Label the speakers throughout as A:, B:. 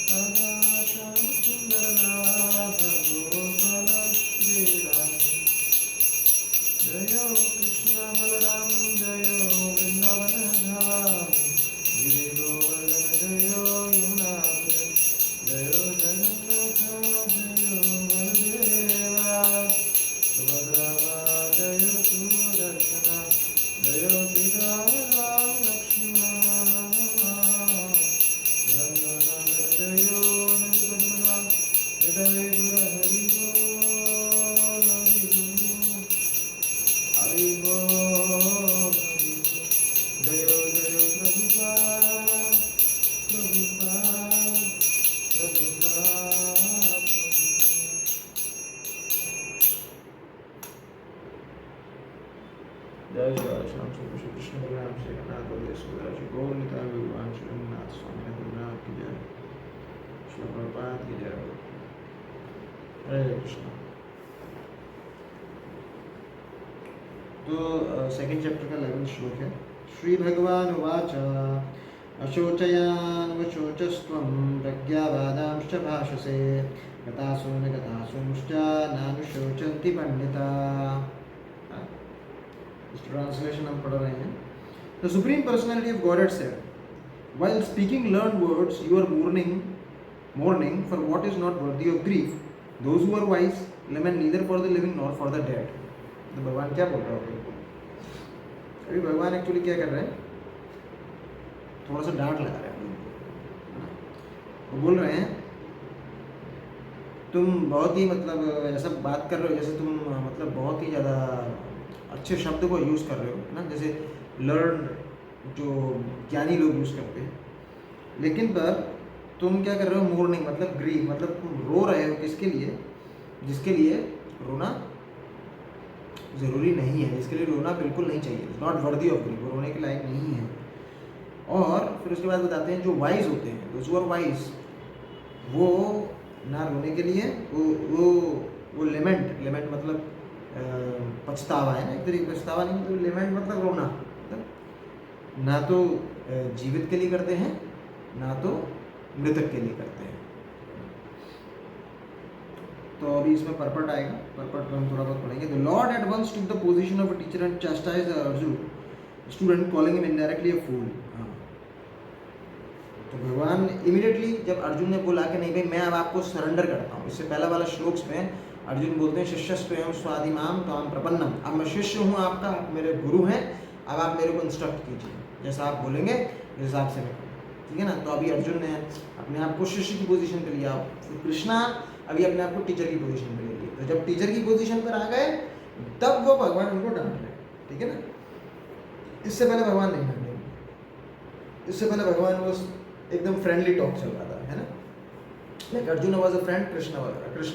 A: राधा श्याम सुंदर राधा गोपाल श्रीराम। जयो कृष्ण बलराम जयो वृंदावन धाम। गिरि गोवर्धन जयो यमुना तट। जयो जगन्नाथ जयो बलदेवा। सुभद्रा जयो सुदर्शना। जयो सीताराम लक्ष्मण। तेलंगाना जयो नंदनवना। हृदय गुर हरि बोल हरि बोल हरि बोल। जयो जयो प्रभुपाद प्रभुपाद प्रभुपाद प्रभुपाद। जय जय श्याम सुंदर श्री कृष्ण बलराम श्री जगन्नाथ बलदेव सुभद्रा श्री गौर निताय भगवान श्री रघुनाथ स्वामी रघुनाथ की जय। श्री प्रभुपाद की जय। हरे कृष्ण। तो सेकंड चैप्टर का 11वां श्लोक है। श्री भगवान उवाच अशोचयानुशोचस्त्वं प्रज्ञावादांश्च भाषसे गतासु न गतासूंश्च नानुशोचन्ति पंडिताः। इस ट्रांसलेशन हम पढ़ रहे हैं। The supreme personality of God had said, while speaking learned words you are mourning for what is not worthy of grief. Those who are wise lament neither for the living nor for the dead. तो भगवान क्या बोल रहा है? अभी भगवान actually क्या कर रहे हैं, थोड़ा सा डांट लगा रहे हैं। वो बोल रहे हैं तुम बहुत ही मतलब ऐसा बात कर रहे हो जैसे तुम मतलब बहुत ही ज़्यादा अच्छे शब्द को यूज़ कर रहे हो ना, जैसे लर्न जो ज्ञानी लोग यूज़ करते हैं। लेकिन पर तुम क्या कर रहे हो, मोर्निंग मतलब ग्रीफ, मतलब तुम रो रहे हो किसके लिए, जिसके लिए रोना ज़रूरी नहीं है, जिसके लिए रोना बिल्कुल नहीं चाहिए, नॉट वर्दी ऑफ ग्रीफ, वो रोने के लायक नहीं है। और फिर उसके बाद बताते हैं जो वाइज होते हैं, दोज़ हू आर वाइज, वो ना रोने के लिए वो लेमेंट मतलब पछतावा है ना, एक तरीके पछतावा नहीं मतलब लेमेंट मतलब रोना, मतलब ना तो जीवित के लिए करते हैं ना तो मृतक के लिए करते हैं। तो अभी इसमें परपट आएगा, परपट हम थोड़ा बहुत पढ़ेंगे। The lord at once took the position of a teacher and chastised Arjun student calling him indirectly a fool. तो भगवान इमीडिएटली जब अर्जुन ने बोला कि नहीं भाई मैं अब आपको सरेंडर करता हूँ, इससे पहला वाला श्लोक में अर्जुन बोलते हैं शिष्यस्त्वयं स्वादिमाम त्वां प्रपन्नम, अब मैं शिष्य हूँ आपका, आप मेरे गुरु हैं, अब आप मेरे को इंस्ट्रक्ट कीजिए, जैसा आप बोलेंगे उस हिसाब से मैं करूँ, ठीक है ना। तो अभी अर्जुन ने अपने आप को शिष्य की पोजीशन पे लिया, कृष्णा अभी अपने आप को टीचर की पोजीशन पे ले लिया। तो जब टीचर की पोजीशन पर आ गए तब वो भगवान उनको डांट रहे, ठीक है ना। इससे पहले भगवान नहीं डांटे, इससे पहले भगवान वो एकदम फ्रेंडली टॉक चल रहा था, है ना। Like Arjun was a friend, Krishna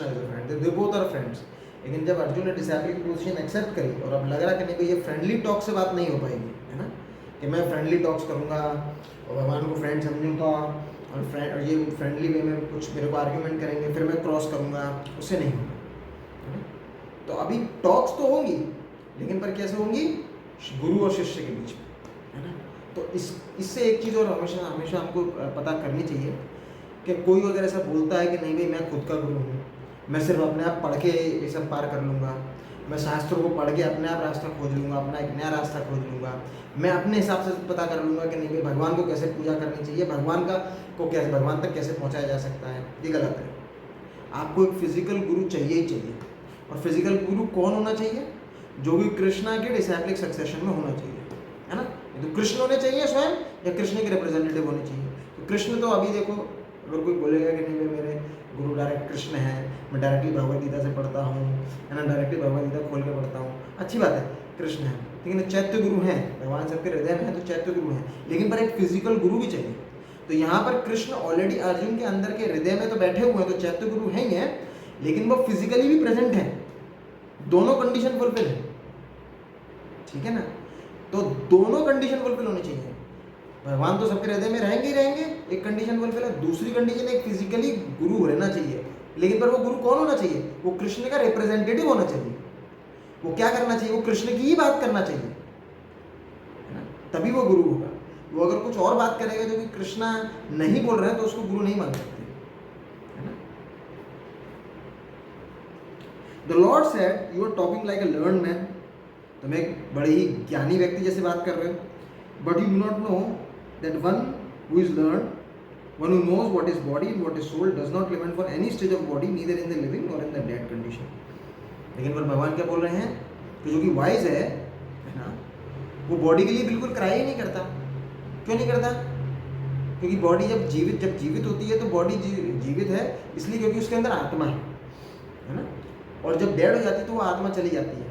A: is a friend, they both are friends. लेकिन जब अर्जुन ने डिसाइपल की पोजीशन एक्सेप्ट करी और अब लग रहा कि नहीं भाई ये फ्रेंडली टॉक से बात नहीं हो पाएगी, है ना, कि मैं फ्रेंडली टॉक्स करूँगा और भगवान को फ्रेंड समझूंगा और ये फ्रेंडली वे में कुछ मेरे को आर्ग्यूमेंट करेंगे फिर मैं क्रॉस करूँगा, उससे नहीं होगा, है ना। तो अभी टॉक्स तो होंगी लेकिन पर कैसे होंगी, गुरु और शिष्य के बीच में, है ना। तो इससे एक चीज़ और हमेशा हमको पता करनी चाहिए कि कोई अगर ऐसा बोलता है कि नहीं भाई मैं खुद का गुरु हूँ, मैं सिर्फ अपने आप पढ़ के ये सब पार कर लूँगा, मैं शास्त्रों को पढ़ के अपने आप रास्ता खोज लूँगा, अपना एक नया रास्ता खोज लूँगा, मैं अपने हिसाब से पता कर लूँगा कि नहीं भाई भगवान को कैसे पूजा करनी चाहिए, भगवान तक कैसे पहुँचाया जा सकता है, ये गलत है। आपको एक फिजिकल गुरु चाहिए ही चाहिए। और फिजिकल गुरु कौन होना चाहिए, जो कि कृष्णा के डिसाइपलिक सक्सेशन में होना चाहिए, है ना। तो कृष्ण होने चाहिए स्वयं या कृष्ण के रिप्रेजेंटेटिव होने चाहिए। तो कृष्ण तो अभी देखो अगर कोई बोलेगा कि नहीं भाई मेरे गुरु डायरेक्ट कृष्ण है, मैं डायरेक्टली भगवद गीता से पढ़ता हूँ, है ना, डायरेक्टली भगवद गीता खोल के पढ़ता हूँ, अच्छी बात है, कृष्ण है, लेकिन चैत्य गुरु हैं, भगवान सबके हृदय में है तो चैत्य गुरु हैं, लेकिन पर एक फिजिकल गुरु भी चाहिए। तो यहाँ पर कृष्ण ऑलरेडी अर्जुन के अंदर के हृदय में तो बैठे हुए हैं, तो चैत्य गुरु हैं ही हैं, लेकिन वो फिजिकली भी प्रेजेंट है, दोनों कंडीशन फुलफिल है, ठीक है ना। तो दोनों कंडीशन फुलफिल होनी चाहिए। भगवान तो सबके हृदय में रहेंगे ही रहेंगे, एक कंडीशन फुलफिल है, दूसरी कंडीशन एक फिजिकली गुरु रहना चाहिए, लेकिन पर वो गुरु कौन होना चाहिए, वो कृष्ण का रिप्रेजेंटेटिव होना चाहिए। वो क्या करना चाहिए, वो कृष्ण की ही बात करना चाहिए, है ना, तभी वो गुरु होगा। वो अगर कुछ और बात करेगा जो कि कृष्णा नहीं बोल रहे हैं तो उसको गुरु नहीं मान सकते, the lord said, you are talking like a learn man, तुम एक बड़े ही ज्ञानी व्यक्ति जैसे बात कर रहे हो, but you do not know that one who is learn, one who knows what is body and what is soul, does not lament for any stage of body, neither in the living nor in the dead condition. लेकिन पर भगवान क्या बोल रहे हैं कि जो कि वाइज है ना, वो बॉडी के लिए बिल्कुल क्राई ही नहीं करता। क्यों नहीं करता? क्योंकि बॉडी जब जीवित होती है तो बॉडी जीवित है इसलिए क्योंकि उसके अंदर आत्मा है ना, और जब डेड हो जाती है तो वो आत्मा चली जाती है।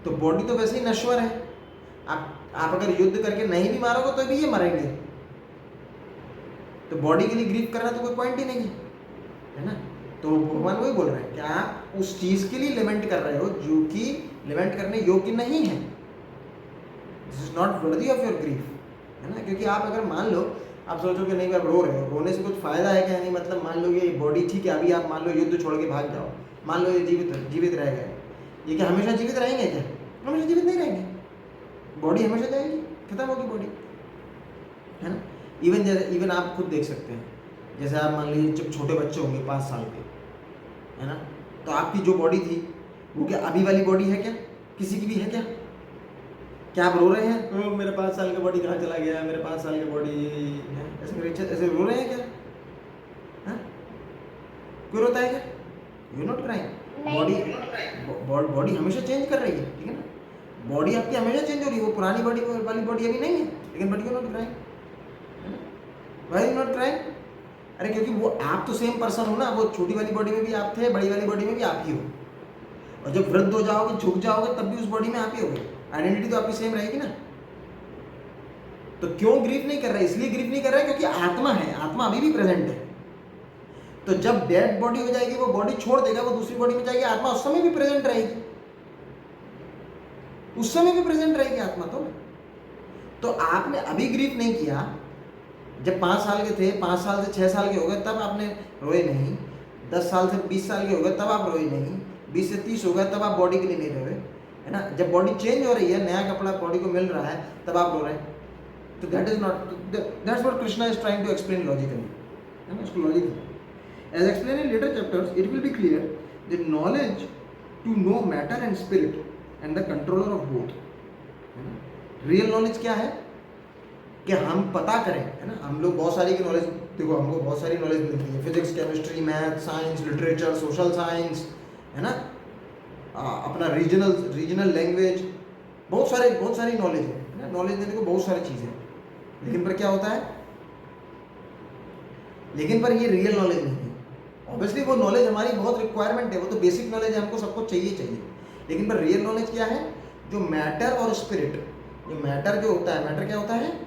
A: तो बॉडी तो वैसे ही नश्वर है, आप अगर युद्ध करके नहीं भी मारोगे तो भी ये मरेंगे, तो बॉडी के लिए ग्रीव करना तो कोई पॉइंट ही नहीं है ना। तो भगवान वही बोल रहे हैं कि आप उस चीज के लिए लिमेंट कर रहे हो जो कि लिमेंट करने योग्य नहीं है, this is not worthy of your grief, है ना। क्योंकि आप अगर मान लो आप सोचो कि नहीं आप रो रहे हो, रोने से कुछ फायदा है क्या? नहीं, मतलब मान लो ये बॉडी ठीक है, अभी आप मान लो युद्ध छोड़ के भाग जाओ, मान लो ये जीवित रह गए, ये क्या हमेशा जीवित रहेंगे क्या? हमेशा जीवित नहीं रहेंगे, बॉडी हमेशा जाएगी, खत्म होगी बॉडी, है ना। इवन आप खुद देख सकते हैं, जैसे आप मान लीजिए जब छोटे बच्चे होंगे 5 साल के, है ना, तो आपकी जो बॉडी थी वो क्या अभी वाली बॉडी है क्या? किसी की भी है क्या? क्या आप रो रहे हैं मेरे 5 साल का बॉडी कहाँ चला गया, मेरे 5 साल की बॉडी है, ऐसे रो रहे हैं क्या? हाँ, कोई रोता है क्या? You not crying. बॉडी हमेशा चेंज कर रही है, ठीक है ना, बॉडी आपकी हमेशा चेंज हो रही है, वो पुरानी बॉडी वाली बॉडी अभी नहीं है, लेकिन but you not crying. Why you not crying? अरे क्योंकि वो आप तो सेम पर्सन हो ना, वो छोटी वाली बॉडी में भी आप थे, बड़ी वाली बॉडी में भी आप ही हो, और जब वृद्ध हो जाओगे, झुक जाओगे, तब भी उस बॉडी में आप ही होगे, आइडेंटिटी तो आपकी सेम रहेगी ना। तो क्यों ग्रीफ नहीं कर रहे? इसलिए ग्रीफ नहीं कर रहे क्योंकि आत्मा है, आत्मा अभी भी प्रेजेंट है। तो जब डेड बॉडी हो जाएगी, वो बॉडी छोड़ देगा, वो दूसरी बॉडी में जाएगी, आत्मा उस समय भी प्रेजेंट रहेगी, उस समय भी प्रेजेंट रहेगी आत्मा। तो आपने अभी ग्रीफ नहीं किया, जब 5 साल के थे, 5 साल से 6 साल के हो गए तब आपने रोए नहीं, 10 साल से 20 साल के हो गए तब आप रोए नहीं, 20 से 30 हो गए तब आप बॉडी के लिए नहीं रोए, है ना। जब बॉडी चेंज हो रही है, नया कपड़ा बॉडी को मिल रहा है, तब आप रो रहे हैं। तो that's what Krishna is trying to explain logically, है ना, उसको logic. As explain in later chapters, it will be clear that knowledge to know matter and spirit and the controller of both, है ना। रियल नॉलेज क्या है कि हम पता करें, है ना। हम लोग बहुत सारी की नॉलेज, देखो हमको बहुत सारी नॉलेज मिलती है, physics, chemistry, math, science, literature, social science, है ना, अपना रीजनल लैंग्वेज, बहुत सारी नॉलेज है ना। नॉलेज देने को बहुत सारी चीज़ें हैं, लेकिन पर क्या होता है, लेकिन पर ये रियल नॉलेज नहीं है। ऑब्वियसली वो नॉलेज हमारी बहुत रिक्वायरमेंट है, वो तो बेसिक नॉलेज है, हमको सबको चाहिए, लेकिन पर रियल नॉलेज क्या है? जो मैटर और स्पिरिट, जो मैटर जो होता है, मैटर क्या होता है?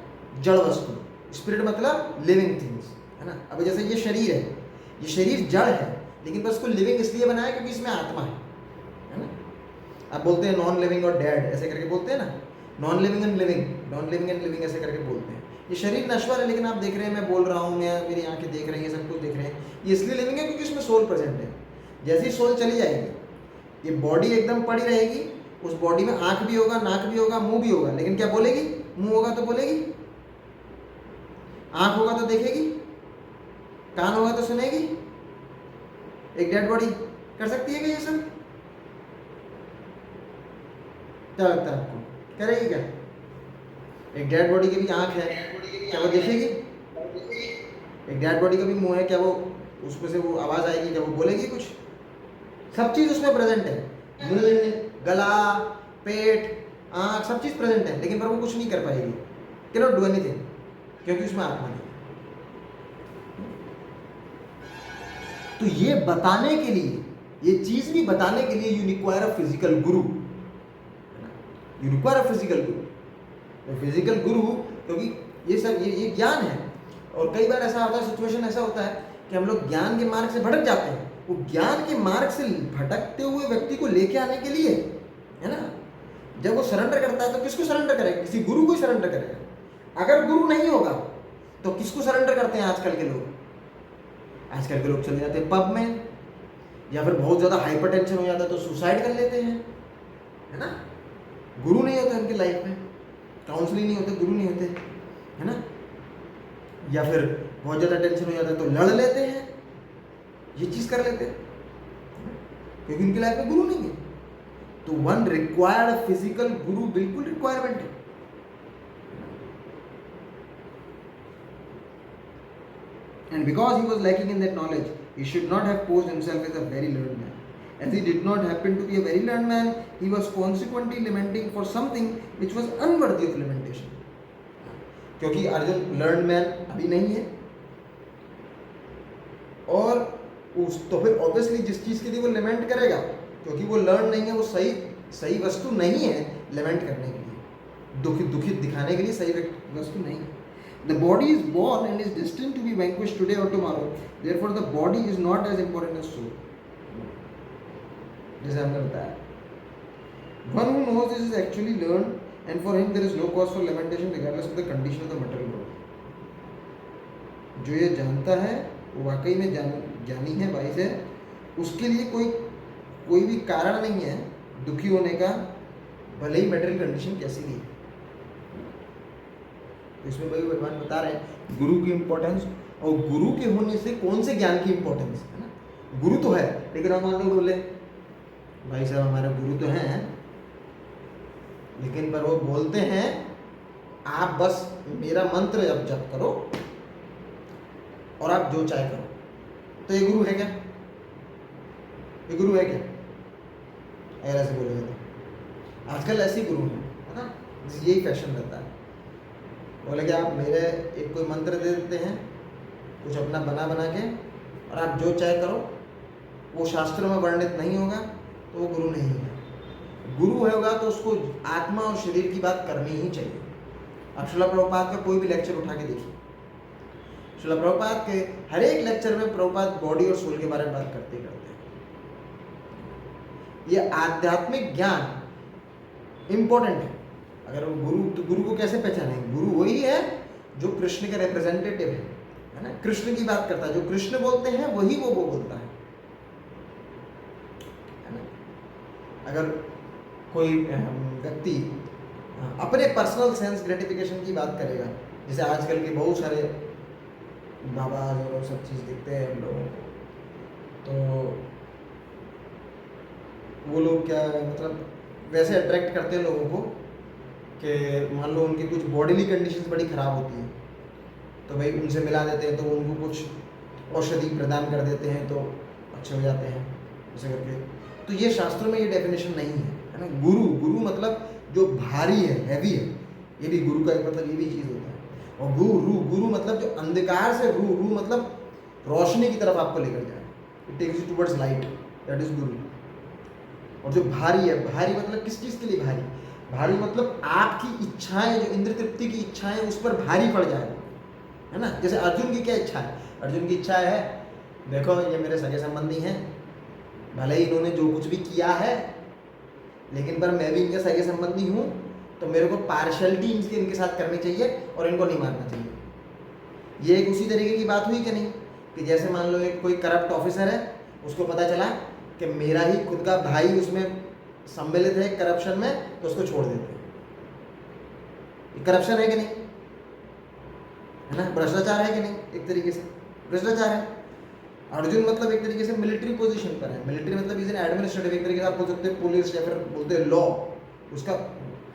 A: जड़ वस्तु, स्पिरिट मतलब लिविंग थिंग्स, है ना। अब जैसे ये शरीर है, ये शरीर जड़ है, लेकिन बस उसको लिविंग इसलिए बनाया क्योंकि इसमें आत्मा है ना। आप बोलते हैं नॉन लिविंग और डेड, ऐसे करके बोलते हैं ना, नॉन लिविंग एंड लिविंग ऐसे करके बोलते हैं। ये शरीर नश्वर है, लेकिन आप देख रहे हैं, मैं बोल रहा हूँ, मेरी आंखें देख रही हैं, सब कुछ देख रहे हैं, ये इसलिए लिविंग है क्योंकि इसमें सोल प्रेजेंट है। जैसे ही सोल चली जाएगी, ये बॉडी एकदम पड़ी रहेगी, उस बॉडी में आंख भी होगा, नाक भी होगा, मुंह भी होगा, लेकिन क्या बोलेगी? मुंह होगा तो बोलेगी, आंख होगा तो देखेगी, कान होगा तो सुनेगी। एक डेड बॉडी कर सकती है क्या ये सब? क्या लगता है आपको, करेगी क्या? एक डेड बॉडी की भी आंख है, क्या वो देखेगी? एक डेड बॉडी का भी मुंह है, क्या वो उसमें से वो आवाज आएगी, क्या वो बोलेगी कुछ? सब चीज उसमें प्रेजेंट है, मुंह, गला, पेट, आंख, सब चीज प्रेजेंट है, लेकिन पर वो कुछ नहीं कर पाएगी, कैन नॉट डू एनीथिंग, क्योंकि उसमें आत्मा नहीं। तो ये बताने के लिए, ये चीज भी बताने के लिए you require a physical Guru, you require a physical Guru. Physical गुरु, क्योंकि ये सब ये ज्ञान है, और कई बार ऐसा होता है, सिचुएशन ऐसा होता है कि हम लोग ज्ञान के मार्ग से भटक जाते हैं। वो ज्ञान के मार्ग से भटकते हुए व्यक्ति को लेके आने के लिए, है ना, जब वो सरेंडर करता है तो किसको सरेंडर करेगा? किसी गुरु को ही सरेंडर करेगा। अगर गुरु नहीं होगा तो किसको सरेंडर करते हैं आजकल के लोग? आजकल के लोग चले जाते हैं पब में, या फिर बहुत ज़्यादा हाइपरटेंशन हो जाता है तो सुसाइड कर लेते हैं, है ना। गुरु नहीं होते उनकी लाइफ में, काउंसलिंग नहीं होते, गुरु नहीं होते, है ना। या फिर बहुत ज़्यादा टेंशन हो जाता है तो लड़ लेते हैं, ये चीज़ कर लेते हैं। क्योंकि उनकी लाइफ में गुरु नहीं है। तो वन रिक्वायर्ड फिजिकल गुरु, बिल्कुल रिक्वायरमेंट है। And because he was lacking in that knowledge, he should not have posed himself as a very learned man. As he did not happen to be a very learned man, he was consequently lamenting for something which was unworthy of lamentation. क्योंकि Arjun learn man अभी नहीं है, और उस तो फिर obviously जिस चीज़ के लिए वो लेमेंट करेगा, क्योंकि वो लर्न नहीं है, वो सही वस्तु नहीं है लेमेंट करने के लिए, दुखित दिखाने के लिए सही वस्तु नहीं है। The body is born and is destined to be vanquished today or tomorrow. Therefore, the body is not as important as soul. जैसे हमने बताया, one who knows this is actually learned, and for him there is no cause for lamentation regardless of the condition of the material body. जो ये जानता है वो वाकई में ज्ञानी है, वाइज है, उसके लिए कोई भी कारण नहीं है दुखी होने का, भले ही मेटेरियल कंडीशन कैसी भी है। इसमें भाई भगवान बता रहे हैं गुरु की इंपॉर्टेंस, और गुरु के होने से कौन से ज्ञान की इंपॉर्टेंस है ना। गुरु तो है, लेकिन हम मान लो बोले भाई साहब हमारे गुरु तो हैं, लेकिन पर वो बोलते हैं आप बस मेरा मंत्र जप करो और आप जो चाहे करो, तो ये गुरु है क्या? ये गुरु है क्या? अगर ऐसे बोलेंगे तो आजकल ऐसे गुरु हैं, है ना, यही फैशन रहता है। बोले कि आप मेरे एक कोई मंत्र दे देते हैं कुछ अपना बना के, और आप जो चाहे करो, वो शास्त्रों में वर्णित नहीं होगा तो वो गुरु नहीं है। गुरु होगा तो उसको आत्मा और शरीर की बात करनी ही चाहिए। आप श्रील प्रभुपाद का कोई भी लेक्चर उठा के देखिए, श्रील प्रभुपाद के हर एक लेक्चर में प्रभुपाद बॉडी और सोल के बारे में बात करते हैं। ये आध्यात्मिक ज्ञान इंपॉर्टेंट है। अगर वो गुरु, तो गुरु को कैसे पहचानेंगे? गुरु वही है जो कृष्ण का रिप्रेजेंटेटिव है ना, कृष्ण की बात करता है, जो कृष्ण बोलते हैं वही वो बोलता है ना। अगर कोई व्यक्ति अपने पर्सनल सेंस ग्रेटिफिकेशन की बात करेगा, जैसे आजकल के बहुत सारे बाबा और सब चीज़ देखते हैं हम लोगों को, तो वो लोग क्या मतलब वैसे अट्रैक्ट करते हैं लोगों को कि मान लो उनकी कुछ बॉडीली कंडीशंस बड़ी ख़राब होती हैं, तो भाई उनसे मिला देते हैं, तो उनको कुछ औषधि प्रदान कर देते हैं तो अच्छे हो जाते हैं ऐसे करके। तो ये शास्त्रों में ये डेफिनेशन नहीं है ना। गुरु मतलब जो भारी है, हैवी है, ये भी गुरु का एक मतलब ये भी चीज़ होता है। और गुरु मतलब जो अंधकार से रू मतलब रोशनी की तरफ आपको लेकर जाए, it takes you towards light, that is guru. और जो भारी है, भारी मतलब किस चीज़ के लिए भारी? भारी मतलब आपकी इच्छाएं, जो इंद्र तृप्ति की इच्छाएं, उस पर भारी पड़ जाए, है ना। जैसे अर्जुन की क्या इच्छा है? अर्जुन की इच्छा है, देखो ये मेरे सगे संबंधी हैं, भले ही इन्होंने जो कुछ भी किया है, लेकिन पर मैं भी इनके सगे संबंधी हूँ, तो मेरे को पार्शलिटी इनके साथ करनी चाहिए और इनको नहीं मारना चाहिए। ये एक उसी तरीके की बात हुई कि नहीं, कि जैसे मान लो एक कोई करप्ट ऑफिसर है, उसको पता चला कि मेरा ही खुद का भाई उसमें सम्मिलित है करप्शन में, तो उसको छोड़ देते हैं। ये करप्शन है कि नहीं, है ना, भ्रष्टाचार है कि नहीं? एक तरीके से भ्रष्टाचार है। अर्जुन मतलब एक तरीके से मिलिट्री पोजीशन पर है। मिलिट्री मतलब इज एन एडमिनिस्ट्रेटिव, एक तरीके से आप बोल सकते हैं पुलिस, या फिर बोलते हैं लॉ। उसका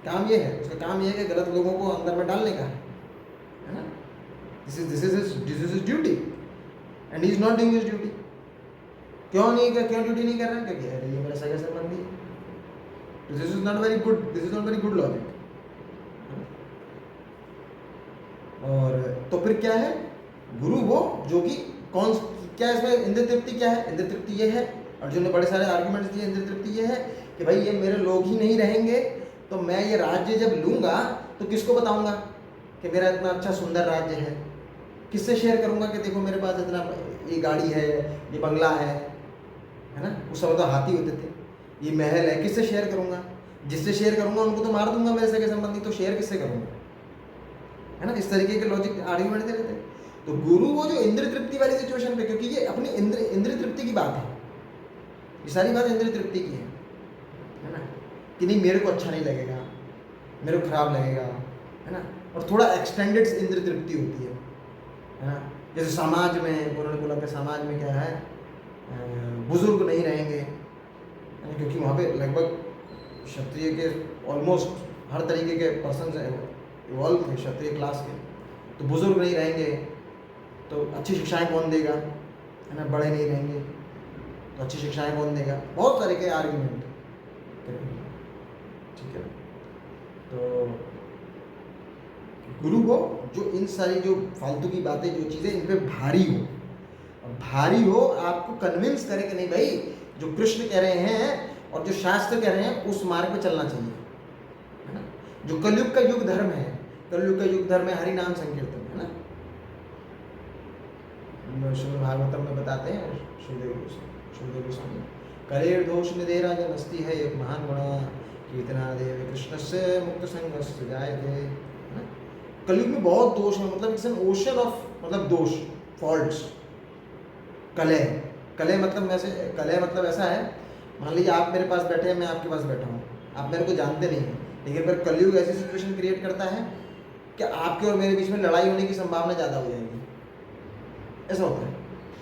A: काम ये है, उसका काम ये है कि गलत लोगों को अंदर में डालने का है ना। This is his duty and he is not doing his duty. क्यों ड्यूटी नहीं कर रहा है? क्योंकि अरे ये मेरा सगा संबंधी है। This is not very good logic. और तो फिर क्या है गुरु? वो जो कि कौन क्या इसमें इंद्र तृप्ति क्या है? इंद्र तृप्ति ये है, अर्जुन ने बड़े सारे आर्गुमेंट्स दिए। इंद्र तृप्ति ये है कि भाई ये मेरे लोग ही नहीं रहेंगे, तो मैं ये राज्य जब लूँगा तो किसको बताऊँगा कि मेरा इतना अच्छा सुंदर राज्य है? किससे शेयर करूँगा कि देखो मेरे पास इतना ये गाड़ी है, ये बंगला है ना। उस समय तो हाथी होते थे, ये महल है। किससे शेयर करूँगा? जिससे शेयर करूँगा उनको तो मार दूंगा मेरे सगे संबंधी, तो शेयर किससे करूँगा, है ना। इस तरीके के लॉजिक आर्ग्यूमेंट दे रहे थे। तो गुरु वो जो इंद्र तृप्ति वाली सिचुएशन पे, क्योंकि ये अपनी इंद्र तृप्ति की बात है, ये सारी बात इंद्र तृप्ति की है ना, कि नहीं मेरे को अच्छा नहीं लगेगा, मेरे को खराब लगेगा, है ना। और थोड़ा एक्सटेंडेड इंद्र तृप्ति होती है ना। जैसे समाज में उन्होंने बोला कि समाज में क्या है, बुजुर्ग नहीं रहेंगे, क्योंकि वहाँ पे लगभग क्षत्रिय के ऑलमोस्ट हर तरीके के पर्सन इवॉल्व थे क्षत्रिय क्लास के, तो बुजुर्ग नहीं रहेंगे तो अच्छी शिक्षाएं कौन देगा, है ना, बड़े नहीं रहेंगे तो अच्छी शिक्षाएं कौन देगा, बहुत तरह के आर्ग्यूमेंट, ठीक है। तो गुरु हो जो इन सारी जो फालतू की बातें जो चीज़ें इन पे भारी हो, और भारी हो आपको कन्विंस करे कि नहीं भाई जो कृष्ण कह रहे हैं और जो शास्त्र कह रहे हैं उस मार्ग पे चलना चाहिए, है ना। जो कलयुग का युग धर्म है, कलयुग का युग धर्म है हरि नाम संकीर्तन, है ना। श्रीमद् भागवतम में बताते हैं सुखदेव गोस्वामी, कलेर दोष निधे राजन अस्ति है एक महान गुणा कीर्तनादेव कृष्ण से मुक्त संगस्य जायते, है ना। कलयुग में बहुत दोष है, मतलब इट्स एन ओशन ऑफ, मतलब दोष, फॉल्ट्स। कलह, कलह मतलब वैसे, कलह मतलब ऐसा है, मान लीजिए आप मेरे पास बैठे हैं, मैं आपके पास बैठा हूँ, आप मेरे को जानते नहीं हैं, लेकिन फिर कलयुग ऐसी सिचुएशन क्रिएट करता है कि आपके और मेरे बीच में लड़ाई होने की संभावना ज़्यादा हो जाएगी, ऐसा होता है,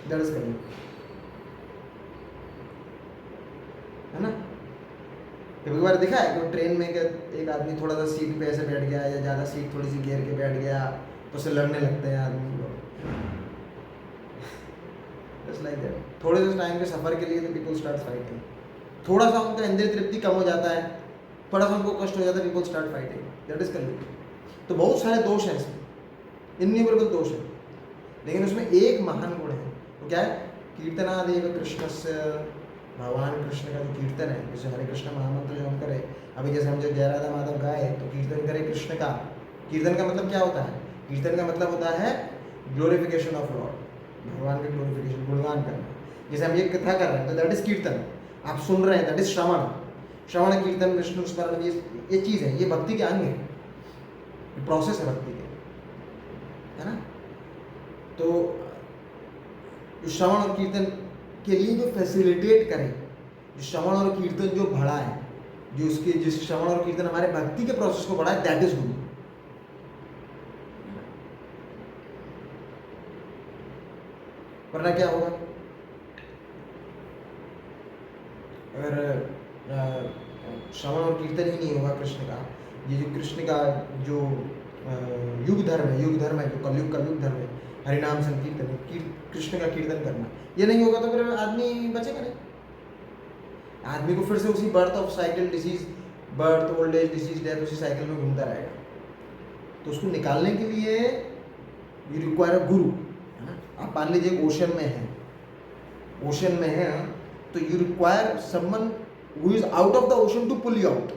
A: दैट इज कलयुग, है ना। कभी बार देखा है कि ट्रेन में एक आदमी थोड़ा सा सीट पे ऐसे बैठ गया या ज़्यादा सीट थोड़ी सी घेर के बैठ गया तो उससे लड़ने लगते हैं आदमी लोग, जस्ट लाइक दैट। थोड़े से टाइम के सफ़र के लिए तो पीपल स्टार्ट फाइटिंग, थोड़ा सा उनका इंद्रिय तृप्ति कम हो जाता है, थोड़ा सा उनको कष्ट हो जाता है, people start fighting, that is कलयुग। तो बहुत सारे दोष हैं इसमें, इन्यूमरेबल दोष है, लेकिन उसमें एक महान गुण है, वो क्या है, कीर्तनादेव कृष्ण से, भगवान कृष्ण का जो कीर्तन है, जैसे हरे कृष्ण महामंत्र जो हम करें, अभी जैसे हम जो जय राधा माधव गाए तो कीर्तन करें कृष्ण का। कीर्तन का मतलब क्या होता है, कीर्तन का मतलब होता है ग्लोरिफिकेशन ऑफ लॉर्ड, भगवान का ग्लोरिफिकेशन, गुणगान करना। जैसे हम ये कथा कर रहे हैं तो दैट इज कीर्तन, आप सुन रहे हैं दैट इज श्रवण, श्रवण कीर्तन विष्णु स्मरण, ये चीज़ है, ये भक्ति के अंग है, ये प्रोसेस है भक्ति के, है ना। तो श्रवण और कीर्तन के लिए जो फैसिलिटेट करें, जो श्रवण और कीर्तन जो बढ़ाए, जो उसके जिस श्रवण और कीर्तन हमारे भक्ति के प्रोसेस को बढ़ाए, दैट इज गुरु। वरना क्या होगा, अगर श्रवण और कीर्तन ही नहीं होगा कृष्ण का, ये जो कृष्ण का जो युग धर्म है, युग धर्म है जो कलयुग का युग धर्म है, हरिनाम संकीर्तन, कृष्ण का कीर्तन करना, ये नहीं होगा तो फिर आदमी बचेगा नहीं, आदमी को फिर से उसी birth of cycle, disease, birth, old age, disease, death, उसी साइकिल में घूमता रहेगा। तो उसको निकालने के लिए यू रिक्वायर अ गुरु, है ना। आप मान लीजिए एक ओशन में है, ओशन में है तो you require someone who is out of the ocean to pull you out,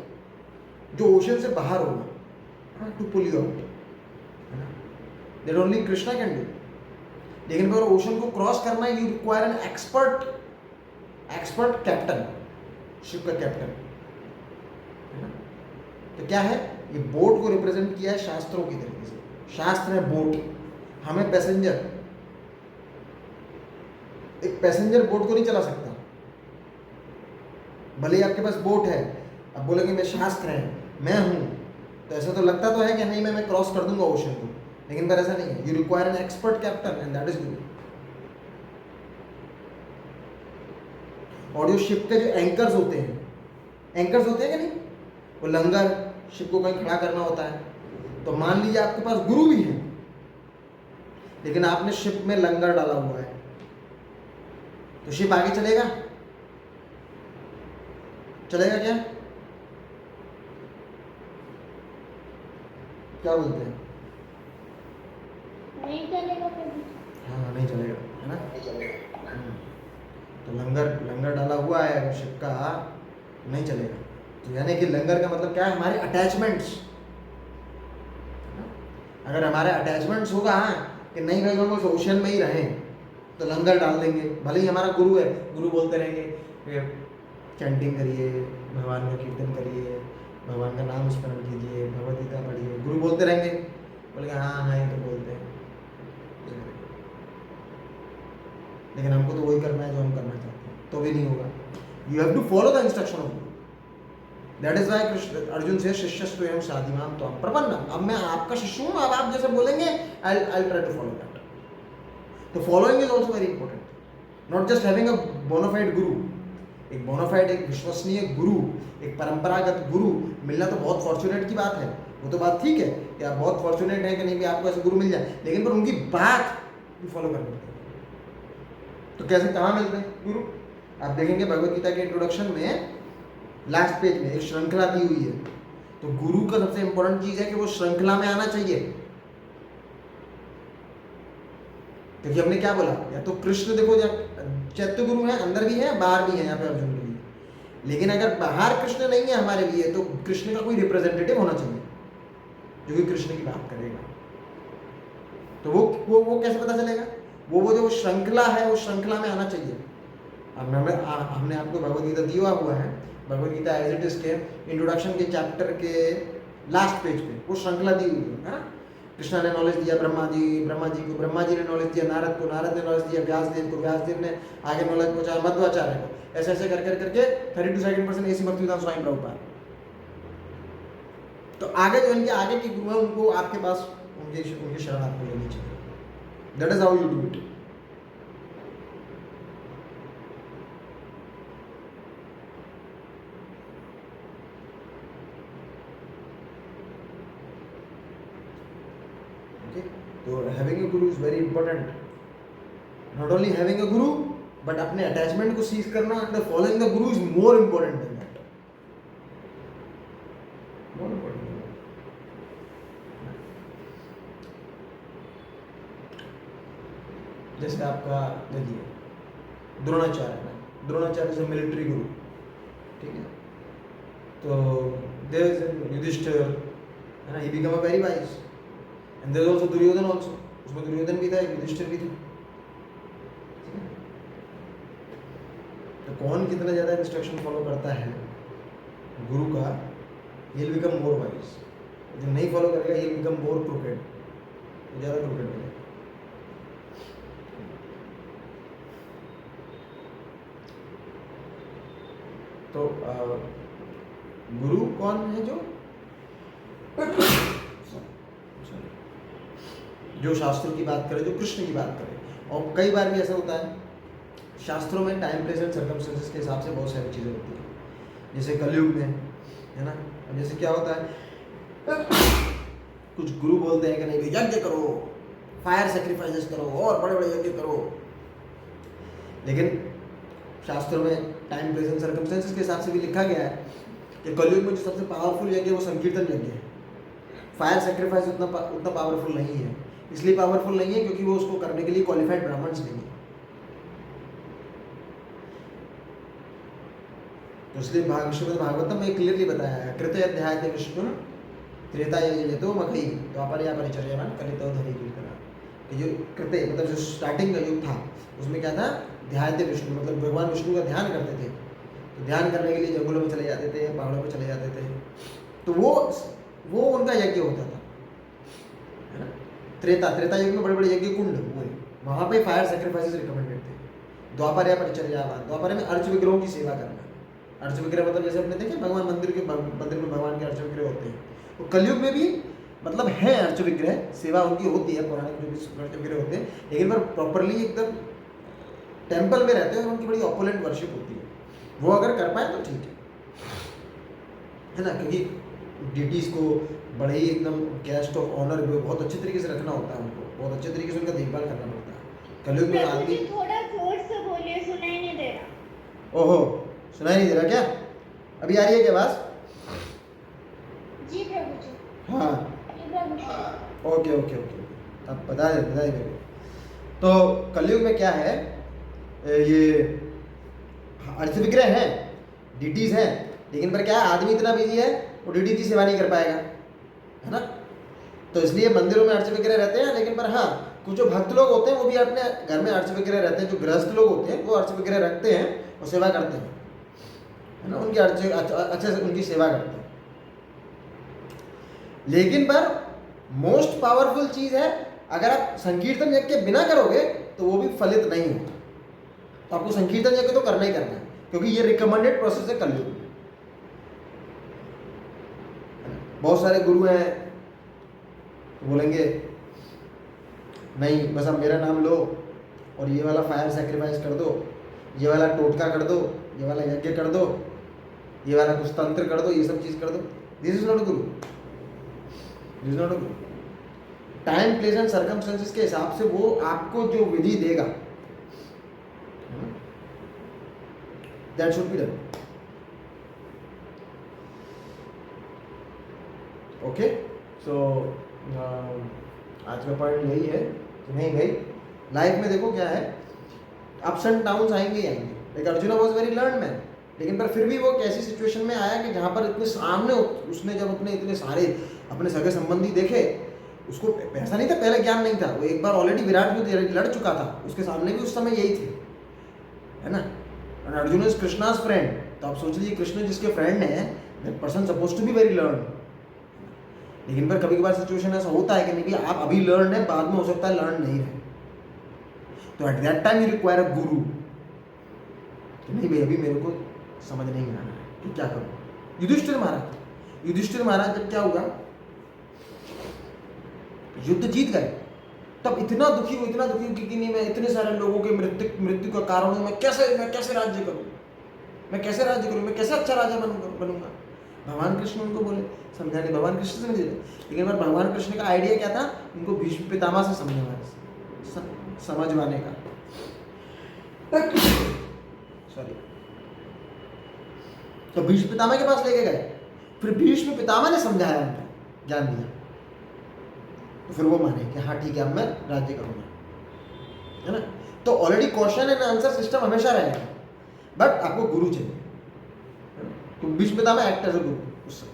A: जो ओशन से बाहर होगा, टू पुल यू आउट, है ना। That only Krishna can do. लेकिन अगर ओशन को क्रॉस करना है, you require an expert captain, ship का कैप्टन, है ना। तो क्या है, ये बोट को रिप्रेजेंट किया है शास्त्रों की तरीके से, शास्त्र है बोट, हमें पैसेंजर, एक पैसेंजर बोट को नहीं चला सकता, भले ही आपके पास बोट है, अब बोलेंगे मैं शास्त्र है, मैं हूं, तो ऐसा तो लगता तो है कि नहीं मैं क्रॉस कर दूंगा ओशन को, लेकिन पर ऐसा नहीं है, you require an expert captain and that is guru. और जो शिप के जो एंकर्स होते हैं, एंकर्स होते हैं कि नहीं, वो लंगर, शिप को कहीं खड़ा करना होता है, तो मान लीजिए आपके पास गुरु भी है, लेकिन आपने शिप में लंगर डाला हुआ है, तो शिप आगे चलेगा, चलेगा क्या, क्या बोलते हैं,
B: नहीं चलेगा कभी,
A: हाँ नहीं चलेगा, है ना, नहीं चलेगा। तो लंगर डाला हुआ है अगर शिप का, नहीं चलेगा। तो यानी कि लंगर का मतलब क्या है, हमारे अटैचमेंट्स, अगर हमारे अटैचमेंट्स होगा कि नहीं भाई हम उस ओशन में ही रहें, तो लंगर डाल देंगे, भले ही हमारा गुरु है, गुरु बोलते रहेंगे चैंटिंग करिए, भगवान का कीर्तन करिए, भगवान का नाम स्मरण कीजिए, भगवद गीता पढ़िए, गुरु बोलते रहेंगे, बोलेंगे हाँ हाँ ये तो बोलते हैं, लेकिन हमको तो वही करना है जो हम करना चाहते हैं, तो भी नहीं होगा। You have to follow the instruction of guru, that is why Krishna Arjun से शिष्यस्व एवं साधिमाम त्वां प्रपन्नम, अब मैं आपका शिष्य हूँ, अब आप जैसे बोलेंगे I try to follow that. तो following is also very important, not just having a bona fide guru, एक बोनाफाइड, एक विश्वसनीय गुरु, एक परंपरागत गुरु मिलना तो बहुत फॉर्चुनेट की बात है। वो तो बात ठीक है कि आप बहुत फॉर्चुनेट हैं कि नहीं भी आपको ऐसे गुरु मिल जाए, लेकिन पर उनकी बात भी फॉलो करनी पड़ेगी। तो कैसे, कहाँ मिलते हैं गुरु? आप देखेंगे भगवत गीता के इंट्रोडक्शन में लास्ट पेज में एक श्रृंखला दी हुई है। तो गुरु का सबसे इंपॉर्टेंट चीज है कि वो श्रृंखला में आना चाहिए। क्योंकि हमने क्या बोला, या तो कृष्ण देखो, चैत्य गुरु है, अंदर भी है बाहर भी है, यहाँ पे अर्जुन के लिए। लेकिन अगर बाहर कृष्ण नहीं है हमारे लिए, तो कृष्ण का कोई रिप्रेजेंटेटिव होना चाहिए जो कि कृष्ण की बात करेगा। तो वो कैसे पता चलेगा? वो जो श्रृंखला है, वो श्रृंखला में आना चाहिए। अब हमने आपको भगवत गीता दिया हुआ है, Bhagavad Gita as it is के इंट्रोडक्शन के चैप्टर के लास्ट पेज पे वो श्रृंखला दी हुई है ना। कृष्णा ने नॉलेज दिया ब्रह्मा जी को, ब्रह्मा जी ने नॉलेज दिया नारद को, नारद ने नॉलेज दिया व्यासदेव को, व्यासदेव ने आगे नॉलेज पहुंचाया मध्वाचार्य को। ऐसे ऐसे करके 32% ऐसी भक्तिवेदांत स्वामी प्रभुपाद। तो आगे जो इनके आगे के गुरु हैं, उनको आपके पास उनकी शरण आपको लेनी चाहिए। That is how you do it. तो having a guru is very important. Not only having a guru, but अपने अटैचमेंट को सीज करना and following the guru is more important than that. More important. जैसे आपका देखिए द्रोणाचार्य इज अ मिलिट्री गुरु, ठीक है। तो देयर इज युधिष्ठिर, है ना, he become a very wise. And there is also Duryodhan also, उसमें दुर्योधन भी था, युधिष्ठिर भी था। तो कौन कितना ज़्यादा इंस्ट्रक्शन फॉलो करता है गुरु का, he will become more wise. जो नहीं फॉलो करेगा, he will become more crooked, ज़्यादा क्रूकेड बनेगा। तो गुरु कौन है? जो शास्त्रों की बात करे, जो कृष्ण की बात करे। और कई बार भी ऐसा होता है शास्त्रों में टाइम प्लेस एंड सर्कमस्टेंसेस के हिसाब से बहुत सारी चीज़ें होती हैं। जैसे कलयुग में, है ना, जैसे क्या होता है, कुछ गुरु बोलते हैं कि नहीं भाई यज्ञ करो, फायर सेक्रीफाइसेस करो और बड़े बड़े यज्ञ करो। लेकिन शास्त्रों में टाइम प्लेस एंड सर्कमस्टेंसेस के हिसाब से भी लिखा गया है कि कलयुग में जो सबसे पावरफुल यज्ञ है वो संकीर्तन यज्ञ है। फायर सेक्रीफाइस उतना पावरफुल नहीं है। इसलिए पावरफुल नहीं है क्योंकि वो उसको करने के लिए क्वालिफाइड ब्राह्मण्स नहीं है। तो इसलिए श्रीमद् भागवतम में क्लियरली बताया है, कृत अध्याय विष्णु त्रेता यजतो मखई द्वापर या परिचर्यवान कलितो धरी कीर्तना। कि जो कृत मतलब जो स्टार्टिंग का युग था, उसमें क्या था, ध्यायते विष्णु, मतलब भगवान विष्णु का ध्यान करते थे। तो ध्यान करने के लिए जंगलों में चले जाते थे, पहाड़ों पर चले जाते थे। तो वो उनका यज्ञ होता था, है ना। त्रेता युग में बड़े बड़े यज्ञ कुंड हुए, वहाँ पे फायर सेक्रीफाइसेस रिकमेंडेड थे। द्वापर या परिचर्यावान, द्वापर में अर्च विग्रहों की सेवा करना। अर्च विग्रह मतलब जैसे अपने देखे भगवान मंदिर में भगवान के अर्च विग्रह होते हैं, तो कलयुग में भी मतलब है अर्च विग्रह, सेवा उनकी होती है, पौराणिक जो भी अर्च विग्रह होते हैं, लेकिन पर प्रॉपरली एकदम टेम्पल में रहते हैं और उनकी बड़ी ऑपोलेंट वर्शिप होती है। वो अगर कर पाए तो ठीक है ना, क्योंकि डिटीज को बड़े ही एकदम गेस्ट ऑफ ऑनर बहुत अच्छे तरीके से रखना होता है, उनको बहुत अच्छे तरीके से उनका देखभाल करना पड़ता है। कलयुग में आदमी
B: थोड़ा जोर से बोलिए, सुनाई नहीं दे रहा।
A: ओहो, सुनाई नहीं दे रहा क्या? अभी आ रही है क्या आवाज?
B: जी प्रभु जी।
A: हाँ ओके ओके ओके, अब बता दे मेरे को। तो कलयुग में क्या है, ये अर्च विग्रह है, डिटीज है, लेकिन पर क्या है, आदमी इतना बिजी है वो डिटी की सेवा नहीं कर पाएगा, है ना। तो इसलिए मंदिरों में अर्च विग्रह रहते हैं, लेकिन पर हाँ कुछ जो भक्त लोग होते हैं वो भी अपने घर में अर्च विग्रह रहते हैं। जो गृहस्थ लोग होते हैं वो अर्च विग्रह रखते हैं और सेवा करते हैं, है ना, उनकी अच्छे से उनकी सेवा करते हैं। लेकिन पर मोस्ट पावरफुल चीज है, अगर आप संकीर्तन यज्ञ के बिना करोगे तो वो भी फलित नहीं होता। तो आपको संकीर्तन यज्ञ तो करना ही करना है, क्योंकि ये रिकमेंडेड प्रोसेस है कलयुग में। बहुत सारे गुरु हैं तो बोलेंगे नहीं बस आप मेरा नाम लो और ये वाला फायर सेक्रीफाइस कर दो, ये वाला टोटका कर दो, ये वाला यज्ञ कर दो, ये वाला कुछ तंत्र कर दो, ये सब चीज कर दो। This is not guru, this is not guru. Time place and circumstances के हिसाब से वो आपको जो विधि देगा, that should be done. Okay, so आज का पॉइंट यही है कि नहीं भाई, लाइफ में देखो क्या है, अप्स एंड डाउन्स आएंगे ही आएंगे। Like Arjun was very learn man, लेकिन पर फिर भी वो एक ऐसी सिचुएशन में आया कि जहाँ पर इतने सामने उसने जब अपने इतने सारे अपने सगे संबंधी देखे, उसको ऐसा नहीं था, पहले ज्ञान नहीं था, वो एक बार ऑलरेडी विराट में लड़ चुका था, उसके सामने भी उस समय यही थे, है ना। And Arjun is Krishna's friend, तो आप सोच लीजिए कृष्ण जिसके फ्रेंड है, that person suppose to be very learn. लेकिन पर कभी कभार सिचुएशन ऐसा होता है कि नहीं भी आप अभी लर्न है, बाद में हो सकता है लर्न नहीं रहे, तो at that time you require a गुरु कि नहीं भाई अभी मेरे को समझ नहीं आ रहा है कि क्या करूं। युधिष्ठिर महाराज जब क्या हुआ, युद्ध जीत गए, तब इतना दुखी हुए कि नहीं मैं इतने सारे लोगों के मृत्यु का कारण हूं, मैं कैसे राज्य करूं, मैं कैसे अच्छा राजा बनूंगा। भगवान कृष्ण उनको बोले, समझाने, भगवान कृष्ण समझ रहे, लेकिन भगवान कृष्ण का आइडिया क्या था, उनको भीष्म पितामह से समझवाने का, सॉरी। तो भीष्म पितामह के पास लेके गए, फिर भीष्म पितामह ने समझाया, उनको ज्ञान दिया, तो फिर वो माने कि हाँ ठीक है अब मैं राज्य करूंगा, है ना। तो already question and answer system हमेशा रहेगा, बट आपको गुरु चाहिए, तो Bhishma Pitamah act as a गुरु उस समय।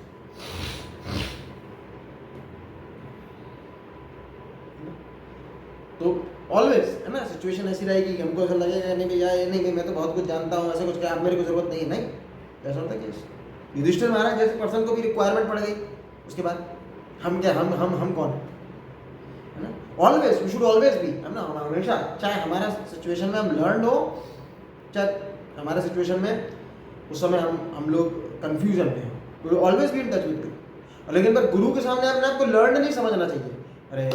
A: तो ऑलवेज, है ना, सिचुएशन ऐसी रहेगी कि हमको ऐसा लगेगा नहीं भैया ये नहीं भाई मैं तो बहुत कुछ जानता हूँ, ऐसा कुछ क्या आप मेरे को जरूरत नहीं है, नहीं ऐसा होता केस। युधिष्ठिर महाराज जैसे पर्सन को भी रिक्वायरमेंट पड़ गई, उसके बाद हम क्या, हम कौन है ना। Always we should always be, है ना, हमेशा, चाहे हमारा सिचुएशन में हम लर्न हो, चाहे हमारे सिचुएशन में उस समय हम लोग कंफ्यूजन में हो, तो always be in touch with गुरु। लेकिन पर गुरु के सामने अपने आपको लर्न नहीं समझना चाहिए, अरे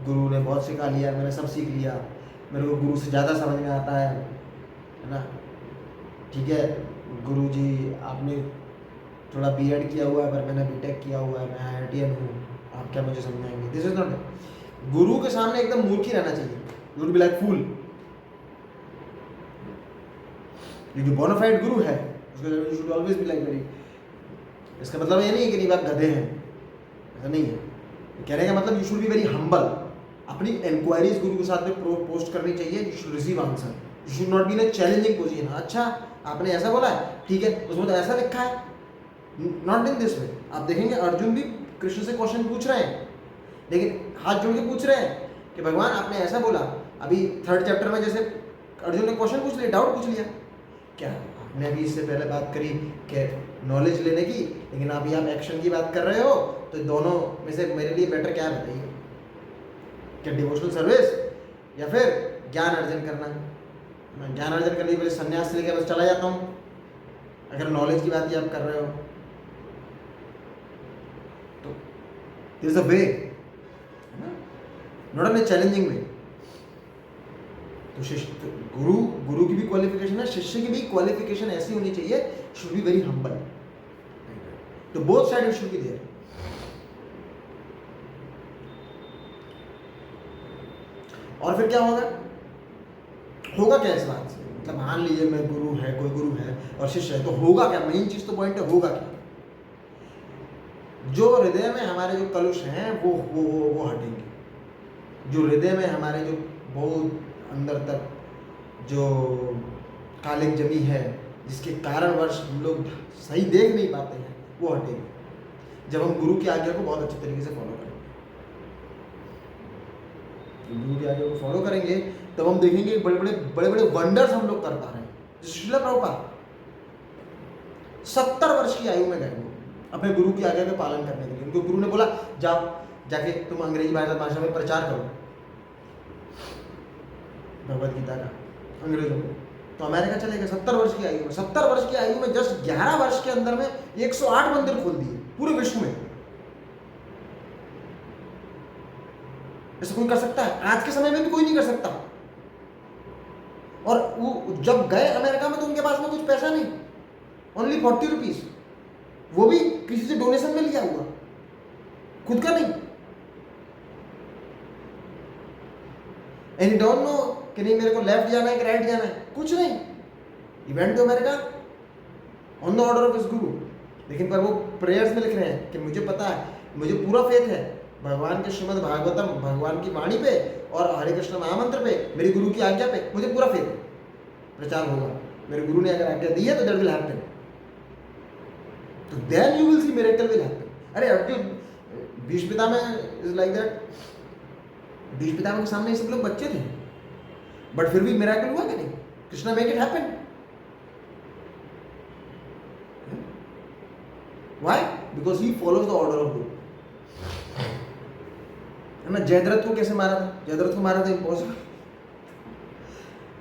A: गुरु ने बहुत सिखा लिया, मैंने सब सीख लिया, मेरे को गुरु से ज़्यादा समझ में आता है ना। ठीक है गुरु जी आपने थोड़ा बीएड किया हुआ है, पर मैंने बीटेक किया हुआ है, मैं आईआईटीएन हूँ, आप क्या मुझे समझाएंगे। दिस इज नॉट, गुरु के सामने एकदम मूर्ख ही रहना चाहिए, यू वुड बी लाइक फूल। जो बोनाफाइड गुरु है उसका you should always be like very, इसका मतलब ये नहीं है कि नहीं आप गधे हैं, ऐसा नहीं है। कहने का मतलब you should be very humble, अपनी इंक्वायरीज गुरु के साथ में पोस्ट करनी चाहिए, you should receive answer, you should not be in a challenging position. अच्छा आपने ऐसा बोला है, ठीक है उसमें तो ऐसा लिखा है, नॉट इन दिस वे। आप देखेंगे अर्जुन भी कृष्ण से क्वेश्चन पूछ रहे हैं, लेकिन हाथ जोड़ के पूछ रहे हैं कि भगवान आपने ऐसा बोला। अभी 3rd चैप्टर में जैसे अर्जुन ने क्वेश्चन पूछ लिया, डाउट पूछ लिया, क्या आपने अभी इससे पहले बात करी कि नॉलेज लेने की, लेकिन अभी आप एक्शन की बात कर रहे हो, तो दोनों में से मेरे लिए बेटर क्या है बताइए, क्या डिवोशनल सर्विस या फिर ज्ञान अर्जन करना। मैं ज्ञान अर्जन करने के लिए संन्यास लेके बस चला जाता हूँ, अगर नॉलेज की बात ही आप कर रहे हो तो there is a way, not in a challenging way. तो शिष्य गुरु की भी क्वालिफिकेशन है, शिष्य की भी क्वालिफिकेशन ऐसी होनी चाहिए, शुड बी वेरी हम्बल, तो both side should be there. और फिर क्या होगा क्या इस बात से, मतलब मान लीजिए मैं गुरु है, कोई गुरु है और शिष्य है, तो होगा क्या, मेन चीज तो पॉइंट है, होगा क्या। जो हृदय में हमारे जो कलुष हैं वो हटेंगे, जो हृदय में हमारे जो बहुत अंदर तक जो कालिक जमी है, जिसके कारणवश हम लोग सही देख नहीं पाते हैं, वो हटेंगे जब हम गुरु की आज्ञा को बहुत अच्छे तरीके से फॉलो करेंगे। गुरु की आज्ञा को फॉलो करेंगे तब हम देखेंगे बड़े बड़े वंडर्स हम लोग कर पा रहे हैं। श्रील प्रभुपाद 70 वर्ष की आयु में गए वो अपने गुरु की आज्ञा का पालन करने के लिए। उनको गुरु ने बोला जाओ जाके तुम अंग्रेजी भाषा में प्रचार करो भगवत गीता का अंग्रेजों में। तो अमेरिका चले गए 70 वर्ष की आयु में। 70 वर्ष की आयु में जस्ट 11 वर्ष के अंदर में 108 मंदिर खोल दिए पूरे विश्व में। ऐसा कोई कर सकता है? आज के समय में भी कोई नहीं कर सकता। और वो जब गए अमेरिका में तो उनके पास में कुछ पैसा नहीं, ओनली 40 रुपीज, वो भी किसी से डोनेशन में लिया हुआ, खुद का नहीं। एंड डोंट नो कि नहीं मेरे को लेफ्ट जाना है कि राइट जाना है, कुछ नहीं। He went to America on the order of his guru. लेकिन पर वो प्रेयर्स में लिख रहे हैं कि मुझे पता है, मुझे पूरा फेथ है भगवान के श्रीमद् भागवतम, भगवान की वाणी पे और हरे कृष्ण महामंत्र पे, मेरे गुरु की आज्ञा पे मुझे पूरा फेथ है, प्रचार होगा। मेरे गुरु ने अगर आज्ञा दी है तो दैट विल हैपन, तो then you will see miracle will happen. अरे Arjun Bhishma Pitamah is like that, Bhishma Pitamah के सामने ये सब लोग बच्चे थे, बट फिर भी मिरेकल हुआ कि नहीं? Krishna make it happen. Why? Because he follows the order of गुरु। है ना, जयद्रथ को कैसे मारा था? जयद्रथ को मारा था impossible,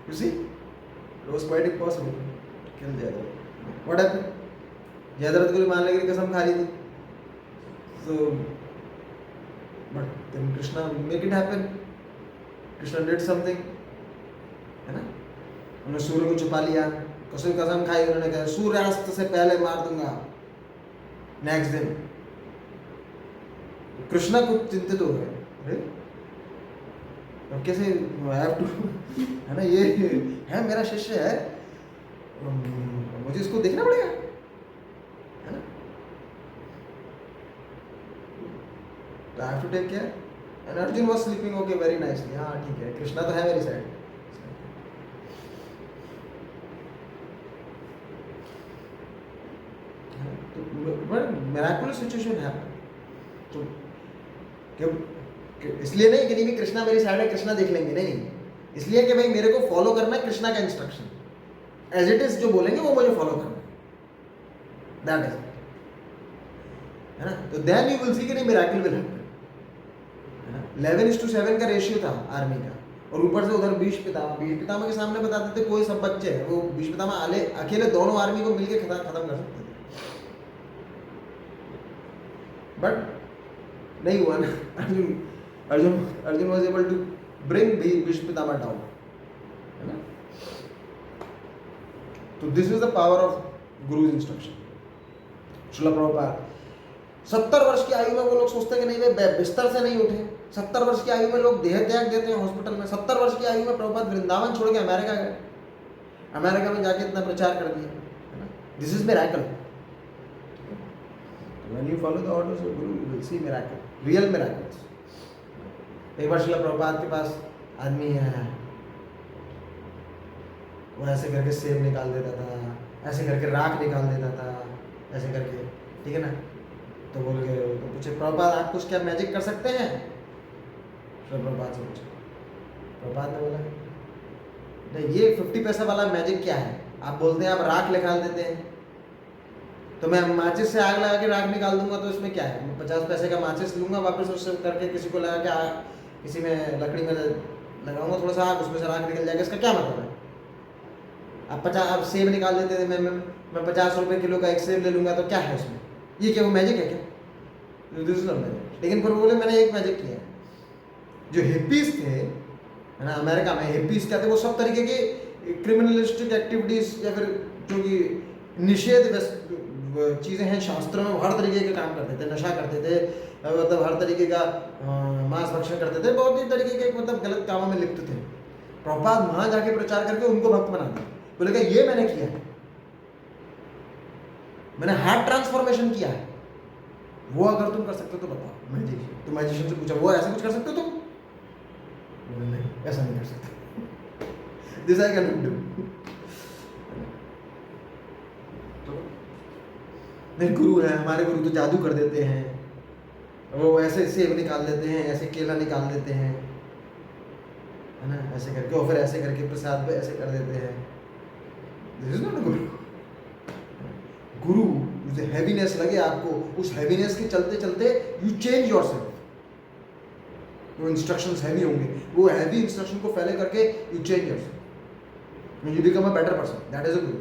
A: you see it was quite impossible kill Jayadrath. What happened? Jayadrath को भी मारने की कसम खा ली थी, so but then Krishna make it happen, Krishna did something, है ना। उन्होंने सूर्य को छुपा लिया, कसम खाई, उन्होंने कहा सूर्यास्त से पहले मार दूंगा। नेक्स्ट दिन कृष्णा कुछ चिंतित हो गए, अरे अब कैसे, I have to, है ना, ये है मेरा शिष्य है, मुझे इसको देखना पड़ेगा, है ना, तो I have to take care. And Arjun was sleeping okay very nicely. हाँ ठीक है, कृष्णा तो है मेरी साइड। मिराकुलस सिचुएशन है, तो इसलिए नहीं कि नहीं कृष्णा मेरी साइड है, कृष्णा देख लेंगे, नहीं, इसलिए कि भाई मेरे को फॉलो करना है कृष्णा का इंस्ट्रक्शन, एज इट इज जो बोलेंगे वो मुझे फॉलो करना है, दैट इज, है ना। तो देन यू विल सी कि नहीं मिरेकल विल हैपन, है ना। 11:7 का रेशियो था आर्मी का, और ऊपर से उधर भीष्म पितामह के सामने बताते थे कोई सब बच्चे हैं, वो भीष्म पितामह अकेले दोनों आर्मी को मिलके खत्म कर सकते थे, बट नहीं हुआ ना। Arjun was able to bring Bhishma Pitamah down, है ना। तो this is the power of guru's instruction. Srila Prabhupada 70 वर्ष की आयु में वो लोग सोचते कि नहीं वे बिस्तर से नहीं उठे, 70 वर्ष की आयु में लोग देह त्याग देते हैं हॉस्पिटल में, 70 वर्ष की आयु में प्रभुपाद वृंदावन छोड़ के अमेरिका गए, अमेरिका में जाके इतना प्रचार कर दिया, है ना। This is miracle. When you follow the orders of Guru, you will see miracle, real miracles. एक बार श्रील प्रभुपाद के पास आदमी है, वो ऐसे करके सेब निकाल देता था, ऐसे करके राख निकाल देता था, ऐसे करके, ठीक है ना। तो बोल के तो पूछे प्रभुपाद आप कुछ क्या मैजिक कर सकते हैं? श्रील प्रभुपाद से पूछे, प्रभुपाद ने बोला नहीं ये 50 पैसा वाला मैजिक क्या है, आप बोलते हैं आप राख निकाल देते हैं, तो मैं माचिस से आग लगा के राख निकाल दूंगा, तो इसमें क्या है, मैं 50 पैसे का माचिस लूंगा, वापस उससे करके किसी को लगा के किसी में लकड़ी में लगाऊंगा थोड़ा सा आग, उसमें से राख निकल जाएगा, इसका क्या मतलब है? आप सेब निकाल देते थे, मैं 50 रुपये किलो का एक सेब ले लूंगा, तो क्या है उसमें, ये क्या वो मैजिक है क्या? This is magic. लेकिन फिर बोले मैंने एक मैजिक किया। जो हिप्पीज थे, है ना, अमेरिका में हिप्पीज क्या थे, वो सब तरीके के क्रिमिनलिस्टिक एक्टिविटीज या फिर जो कि निषेध चीज़ें हैं शास्त्रों में, हर तरीके के काम करते थे, नशा करते थे, मतलब हर तरीके का मांस भक्षण करते थे, बहुत ही तरीके के मतलब गलत कामों में लिप्त थे। प्रभुपाद वहां जाके प्रचार करके उनको भक्त बना दिया, बोले कि ये मैंने किया है, मैंने हार्ट ट्रांसफॉर्मेशन किया है, वो अगर तुम कर सकते हो तो बताओ। मैजिशियन, तो मैजिशियन से पूछा वो ऐसा कुछ कर सकते हो तुम? बोले नहीं ऐसा नहीं कर सकते, दिस आई कैन डू। नहीं गुरु है, हमारे गुरु तो जादू कर देते हैं, वो ऐसे सेब निकाल देते हैं, ऐसे केला निकाल देते हैं, है ना, ऐसे करके, और फिर ऐसे करके प्रसाद पे ऐसे कर देते हैं। दिस इज नॉट अ गुरु। गुरु जो हैवीनेस लगे आपको, उस हैवीनेस के चलते चलते यू चेंज योरसेल्फ। वो इंस्ट्रक्शंस हैवी होंगे, वो हैवी इंस्ट्रक्शन को फैले करके you change yourself, you become a better person, that is a guru.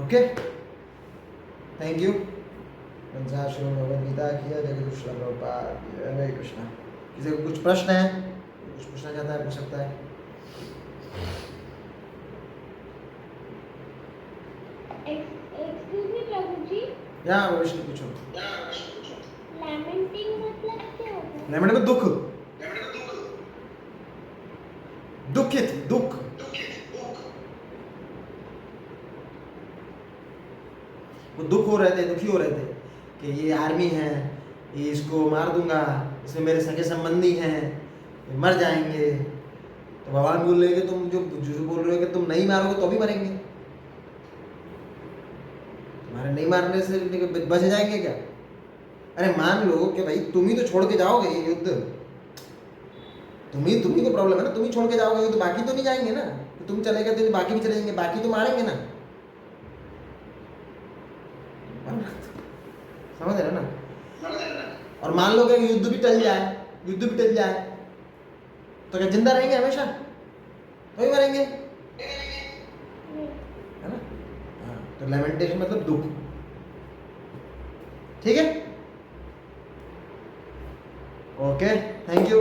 A: Okay, thank you. Bhagavad Gita किया, जय श्रील प्रभुपाद, हरे कृष्णा। किसी को कुछ प्रश्न है? कुछ पूछना चाहता है पूछ सकता है।
B: एक्सक्यूज मी प्रभु जी,
A: या भविष्य पूछो।
B: लैमेंटिंग मतलब क्या होता है?
A: लेमेंट में दुख, दुखित, दुख। वो दुख हो रहे थे, दुखी हो रहे थे कि ये आर्मी है, ये इसको मार दूंगा, इसमें मेरे सगे संबंधी हैं, ये मर जाएंगे। तो भगवान बोल रहे हैं कि तुम जो बोल रहे हो कि तुम नहीं मारोगे तो भी मरेंगे, तुम्हारे नहीं मारने से बच जाएंगे क्या? अरे मान लो कि भाई तुम ही तो छोड़ के जाओगे ये युद्ध, तुम ही को प्रॉब्लम है ना, तुम ही छोड़ के जाओगे युद्ध, बाकी तो नहीं जाएंगे ना। तो तुम चले गए तो बाकी भी चले जाएंगे, बाकी तो मारेंगे ना। समझ रहे हो ना? और मान लो कि युद्ध भी टल जाए, तो क्या जिंदा रहेंगे हमेशा? तो ही मरेंगे, है ना? हाँ, तो लेमेंटेशन मतलब दुख। ठीक है, ओके, थैंक यू।